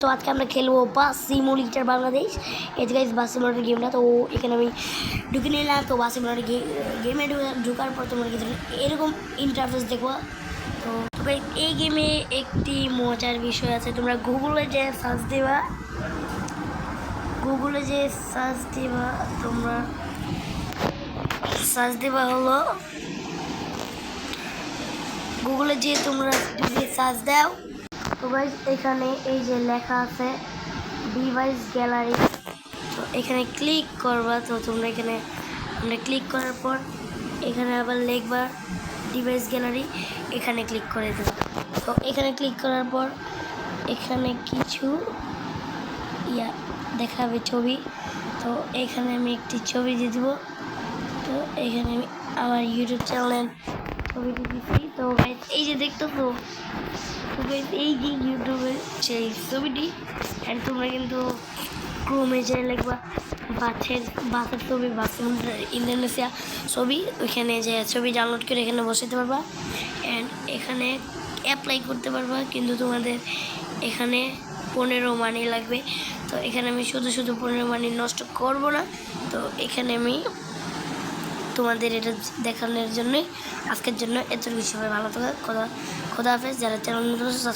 তো আজকে আমরা খেলবো বাস সিমুলেটর বাংলাদেশ। এই যে গাইস বাস সিমুলেটর গেমটা, তো এখানে আমি ঢুকে নিলাম। তো বাস সিমুলেটর গেমে ঢোকার পর তোমরা কিছু এরকম ইন্টারফেস দেখবো। তো গাইস এই গেমে একটি মজার বিষয় আছে। তোমরা গুগলে যে সার্চ দেবা, তোমরা সার্চ দেবা হলো গুগলে যে তোমরা যদি সার্চ দাও, তো গাইস এখানে এই যে লেখা আছে ডিভাইস গ্যালারি, তো এখানে ক্লিক করবা। তো তোমরা এখানে ক্লিক করার পর এখানে আবার লিখবা ডিভাইস গ্যালারি, এখানে ক্লিক করে দেবো। তো এখানে ক্লিক করার পর এখানে কিছু দেখাবে ছবি। তো এখানে আমি একটি ছবি দিয়ে দেবো। তো এখানে আমি আমার ইউটিউব চ্যানেলের ছবিটি দিচ্ছি। তো গাইস এই যে দেখতো, তো এই যে ইউটিউবের সেই ছবিটি, অ্যান্ড তোমরা কিন্তু ক্রোমে যে লিখবা বাসের ছবি, ইন্দোনেশিয়া ছবি, ওইখানে যে ছবি ডাউনলোড করে এখানে বসাতে পারবা অ্যান্ড এখানে অ্যাপ্লাই করতে পারবা। কিন্তু তোমাদের এখানে 15 মানি লাগবে। তো এখানে আমি শুধু 15 মানি নষ্ট করব না। তো এখানে আমি তোমাদের এটা দেখানোর জন্যই আজকের জন্য এত কিছু। ভালো থাকা, খোদা হাফেজ। যারা চ্যানেল